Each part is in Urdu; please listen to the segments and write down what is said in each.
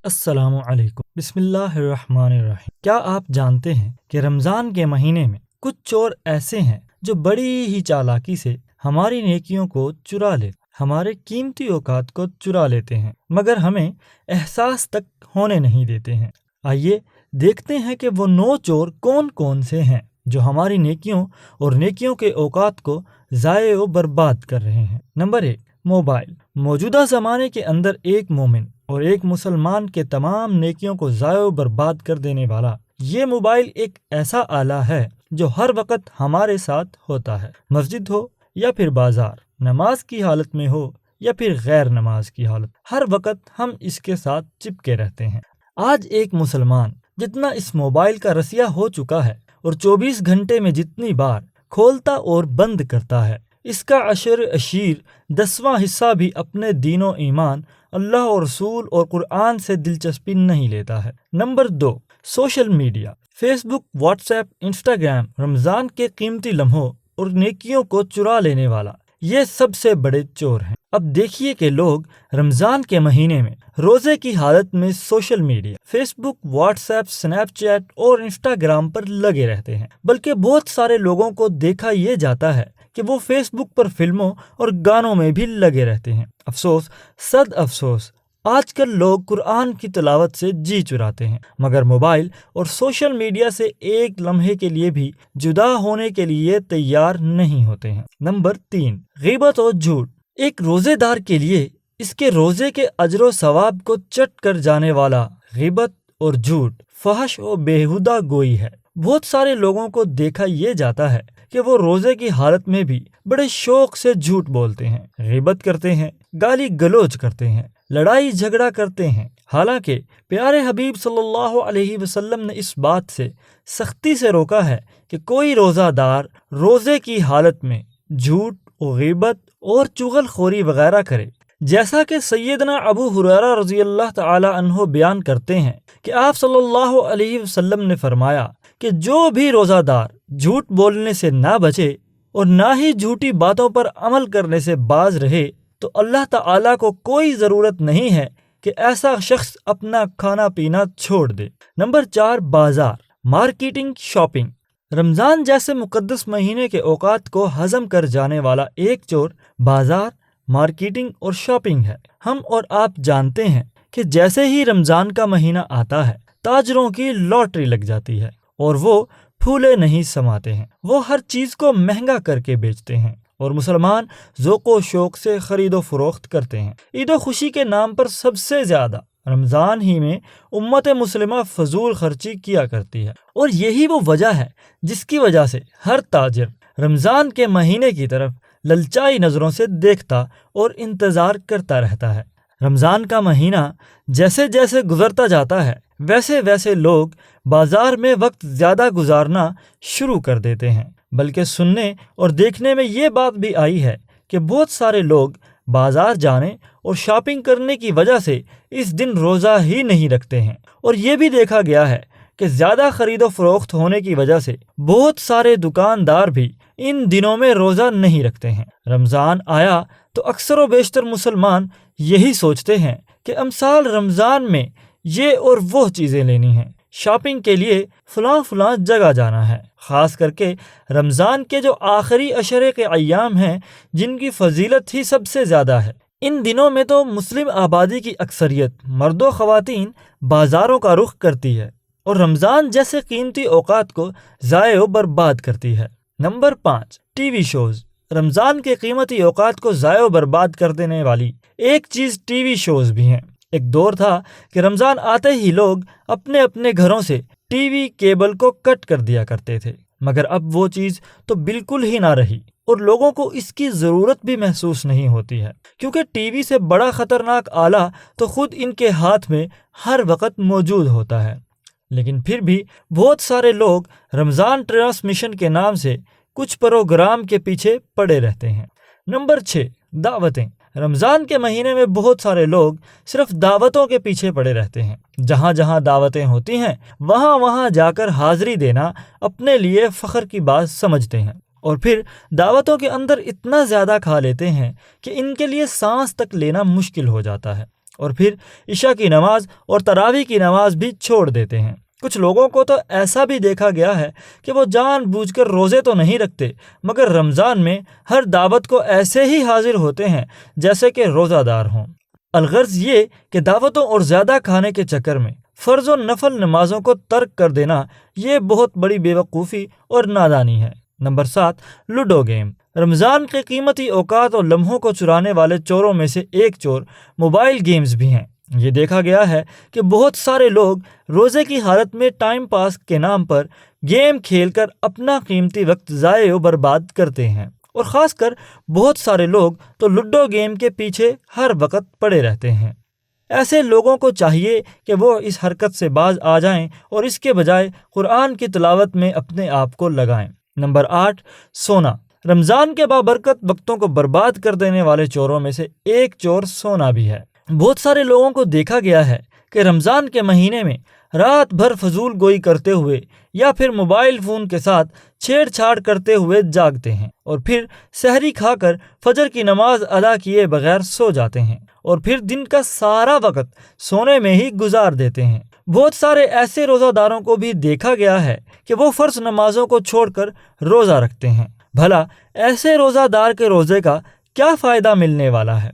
السلام علیکم، بسم اللہ الرحمن الرحیم۔ کیا آپ جانتے ہیں کہ رمضان کے مہینے میں کچھ چور ایسے ہیں جو بڑی ہی چالاکی سے ہماری نیکیوں کو چرا لیتے، ہمارے قیمتی اوقات کو چرا لیتے ہیں، مگر ہمیں احساس تک ہونے نہیں دیتے ہیں۔ آئیے دیکھتے ہیں کہ وہ 9 چور کون کون سے ہیں جو ہماری نیکیوں اور نیکیوں کے اوقات کو ضائع و برباد کر رہے ہیں۔ Number 1، mobile. موجودہ زمانے کے اندر ایک مومن اور ایک مسلمان کے تمام نیکیوں کو ضائع و برباد کر دینے والا یہ موبائل ایک ایسا آلہ ہے جو ہر وقت ہمارے ساتھ ہوتا ہے، مسجد ہو یا پھر بازار، نماز کی حالت میں ہو یا پھر غیر نماز کی حالت، ہر وقت ہم اس کے ساتھ چپکے رہتے ہیں۔ آج ایک مسلمان جتنا اس موبائل کا رسیا ہو چکا ہے اور 24 گھنٹے میں جتنی بار کھولتا اور بند کرتا ہے، اس کا عشر اشیر 10واں حصہ بھی اپنے دین و ایمان، اللہ اور رسول اور قرآن سے دلچسپی نہیں لیتا ہے۔ Number 2، social media. فیس بک، واٹس ایپ، انسٹاگرام رمضان کے قیمتی لمحوں اور نیکیوں کو چرا لینے والا یہ سب سے بڑے چور ہیں۔ اب دیکھیے کہ لوگ رمضان کے مہینے میں روزے کی حالت میں سوشل میڈیا، فیس بک، واٹس ایپ، سنیپ چیٹ اور انسٹاگرام پر لگے رہتے ہیں، بلکہ بہت سارے لوگوں کو دیکھا یہ جاتا ہے کہ وہ فیس بک پر فلموں اور گانوں میں بھی لگے رہتے ہیں۔ افسوس، صد افسوس، آج کل لوگ قرآن کی تلاوت سے جی چراتے ہیں، مگر موبائل اور سوشل میڈیا سے ایک لمحے کے لیے بھی جدا ہونے کے لیے تیار نہیں ہوتے ہیں۔ نمبر 3، غیبت اور جھوٹ۔ ایک روزے دار کے لیے اس کے روزے کے اجر و ثواب کو چٹ کر جانے والا غیبت اور جھوٹ فحش و بیہودہ گوئی ہے۔ بہت سارے لوگوں کو دیکھا یہ جاتا ہے کہ وہ روزے کی حالت میں بھی بڑے شوق سے جھوٹ بولتے ہیں، غیبت کرتے ہیں، گالی گلوچ کرتے ہیں، لڑائی جھگڑا کرتے ہیں، حالانکہ پیارے حبیب صلی اللہ علیہ وسلم نے اس بات سے سختی سے روکا ہے کہ کوئی روزہ دار روزے کی حالت میں جھوٹ و غیبت اور چغل خوری وغیرہ کرے۔ جیسا کہ سیدنا ابو ہریرہ رضی اللہ تعالی عنہ بیان کرتے ہیں کہ آپ صلی اللہ علیہ وسلم نے فرمایا کہ جو بھی روزہ دار جھوٹ بولنے سے نہ بچے اور نہ ہی جھوٹی باتوں پر عمل کرنے سے باز رہے تو اللہ تعالیٰ کو کوئی ضرورت نہیں ہے کہ ایسا شخص اپنا کھانا پینا چھوڑ دے۔ نمبر 4، بازار، مارکیٹنگ، شاپنگ۔ رمضان جیسے مقدس مہینے کے اوقات کو ہضم کر جانے والا ایک چور بازار، مارکیٹنگ اور شاپنگ ہے۔ ہم اور آپ جانتے ہیں کہ جیسے ہی رمضان کا مہینہ آتا ہے تاجروں کی لاٹری لگ جاتی ہے اور وہ پھولے نہیں سماتے ہیں، وہ ہر چیز کو مہنگا کر کے بیچتے ہیں اور مسلمان ذوق و شوق سے خرید و فروخت کرتے ہیں۔ عید و خوشی کے نام پر سب سے زیادہ رمضان ہی میں امت مسلمہ فضول خرچی کیا کرتی ہے، اور یہی وہ وجہ ہے جس کی وجہ سے ہر تاجر رمضان کے مہینے کی طرف للچائی نظروں سے دیکھتا اور انتظار کرتا رہتا ہے۔ رمضان کا مہینہ جیسے جیسے گزرتا جاتا ہے ویسے ویسے لوگ بازار میں وقت زیادہ گزارنا شروع کر دیتے ہیں، بلکہ سننے اور دیکھنے میں یہ بات بھی آئی ہے کہ بہت سارے لوگ بازار جانے اور شاپنگ کرنے کی وجہ سے اس دن روزہ ہی نہیں رکھتے ہیں، اور یہ بھی دیکھا گیا ہے کہ زیادہ خرید و فروخت ہونے کی وجہ سے بہت سارے دکاندار بھی ان دنوں میں روزہ نہیں رکھتے ہیں۔ رمضان آیا تو اکثر و بیشتر مسلمان یہی سوچتے ہیں کہ امسال رمضان میں یہ اور وہ چیزیں لینی ہیں، شاپنگ کے لیے فلاں جگہ جانا ہے۔ خاص کر کے رمضان کے جو آخری عشرے کے ایام ہیں جن کی فضیلت ہی سب سے زیادہ ہے، ان دنوں میں تو مسلم آبادی کی اکثریت مرد و خواتین بازاروں کا رخ کرتی ہے اور رمضان جیسے قیمتی اوقات کو ضائع و برباد کرتی ہے۔ Number 5، T V shows. Ramzan کے قیمتی اوقات کو ضائع و برباد کر دینے والی ایک چیز ٹی وی شوز بھی ہیں۔ ایک دور تھا کہ رمضان آتے ہی لوگ اپنے اپنے گھروں سے ٹی وی کیبل کو کٹ کر دیا کرتے تھے، مگر اب وہ چیز تو بالکل ہی نہ رہی اور لوگوں کو اس کی ضرورت بھی محسوس نہیں ہوتی ہے، کیونکہ ٹی وی سے بڑا خطرناک آلہ تو خود ان کے ہاتھ میں ہر وقت موجود ہوتا ہے۔ لیکن پھر بھی بہت سارے لوگ رمضان ٹرانسمیشن کے نام سے کچھ پروگرام کے پیچھے پڑے رہتے ہیں۔ نمبر 6، دعوتیں۔ رمضان کے مہینے میں بہت سارے لوگ صرف دعوتوں کے پیچھے پڑے رہتے ہیں۔ جہاں جہاں دعوتیں ہوتی ہیں وہاں جا کر حاضری دینا اپنے لیے فخر کی بات سمجھتے ہیں، اور پھر دعوتوں کے اندر اتنا زیادہ کھا لیتے ہیں کہ ان کے لیے سانس تک لینا مشکل ہو جاتا ہے، اور پھر عشاء کی نماز اور تراویح کی نماز بھی چھوڑ دیتے ہیں۔ کچھ لوگوں کو تو ایسا بھی دیکھا گیا ہے کہ وہ جان بوجھ کر روزے تو نہیں رکھتے، مگر رمضان میں ہر دعوت کو ایسے ہی حاضر ہوتے ہیں جیسے کہ روزہ دار ہوں۔ الغرض یہ کہ دعوتوں اور زیادہ کھانے کے چکر میں فرض و نفل نمازوں کو ترک کر دینا یہ بہت بڑی بے وقوفی اور نادانی ہے۔ Number 7، ludo game. رمضان کے قیمتی اوقات اور لمحوں کو چرانے والے چوروں میں سے ایک چور موبائل گیمز بھی ہیں۔ یہ دیکھا گیا ہے کہ بہت سارے لوگ روزے کی حالت میں ٹائم پاس کے نام پر گیم کھیل کر اپنا قیمتی وقت ضائع و برباد کرتے ہیں، اور خاص کر بہت سارے لوگ تو لوڈو گیم کے پیچھے ہر وقت پڑے رہتے ہیں۔ ایسے لوگوں کو چاہیے کہ وہ اس حرکت سے باز آ جائیں اور اس کے بجائے قرآن کی تلاوت میں اپنے آپ کو لگائیں۔ نمبر 8، سونا۔ رمضان کے بابرکت وقتوں کو برباد کر دینے والے چوروں میں سے ایک چور سونا بھی ہے۔ بہت سارے لوگوں کو دیکھا گیا ہے کہ رمضان کے مہینے میں رات بھر فضول گوئی کرتے ہوئے یا پھر موبائل فون کے ساتھ چھیڑ چھاڑ کرتے ہوئے جاگتے ہیں، اور پھر سحری کھا کر فجر کی نماز ادا کیے بغیر سو جاتے ہیں، اور پھر دن کا سارا وقت سونے میں ہی گزار دیتے ہیں۔ بہت سارے ایسے روزہ داروں کو بھی دیکھا گیا ہے کہ وہ فرض نمازوں کو چھوڑ کر روزہ رکھتے ہیں۔ بھلا ایسے روزہ دار کے روزے کا کیا فائدہ ملنے والا ہے،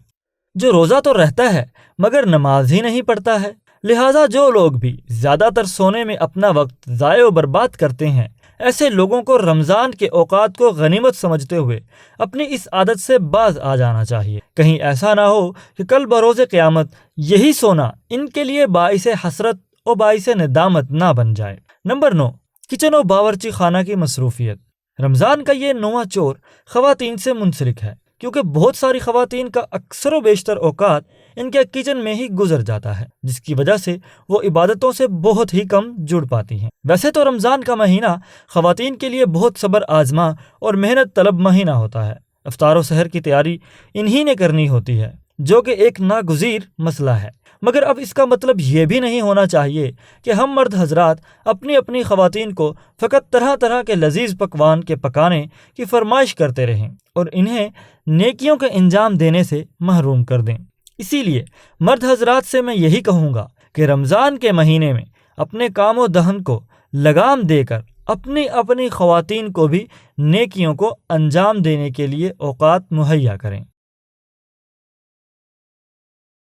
جو روزہ تو رہتا ہے مگر نماز ہی نہیں پڑھتا ہے؟ لہٰذا جو لوگ بھی زیادہ تر سونے میں اپنا وقت ضائع و برباد کرتے ہیں، ایسے لوگوں کو رمضان کے اوقات کو غنیمت سمجھتے ہوئے اپنی اس عادت سے باز آ جانا چاہیے۔ کہیں ایسا نہ ہو کہ کل بروز قیامت یہی سونا ان کے لیے باعث حسرت اور باعث ندامت نہ بن جائے۔ نمبر 9، کچن و باورچی خانہ کی مصروفیت۔ رمضان کا یہ 9واں چور خواتین سے منسلک ہے، کیونکہ بہت ساری خواتین کا اکثر و بیشتر اوقات ان کے کچن میں ہی گزر جاتا ہے، جس کی وجہ سے وہ عبادتوں سے بہت ہی کم جڑ پاتی ہیں۔ ویسے تو رمضان کا مہینہ خواتین کے لیے بہت صبر آزما اور محنت طلب مہینہ ہوتا ہے۔ افطار و سحر کی تیاری انہی نے کرنی ہوتی ہے، جو کہ ایک ناگزیر مسئلہ ہے، مگر اب اس کا مطلب یہ بھی نہیں ہونا چاہیے کہ ہم مرد حضرات اپنی اپنی خواتین کو فقط طرح طرح کے لذیذ پکوان کے پکانے کی فرمائش کرتے رہیں اور انہیں نیکیوں کے انجام دینے سے محروم کر دیں۔ اسی لیے مرد حضرات سے میں یہی کہوں گا کہ رمضان کے مہینے میں اپنے کام و دہن کو لگام دے کر اپنی خواتین کو بھی نیکیوں کو انجام دینے کے لیے اوقات مہیا کریں۔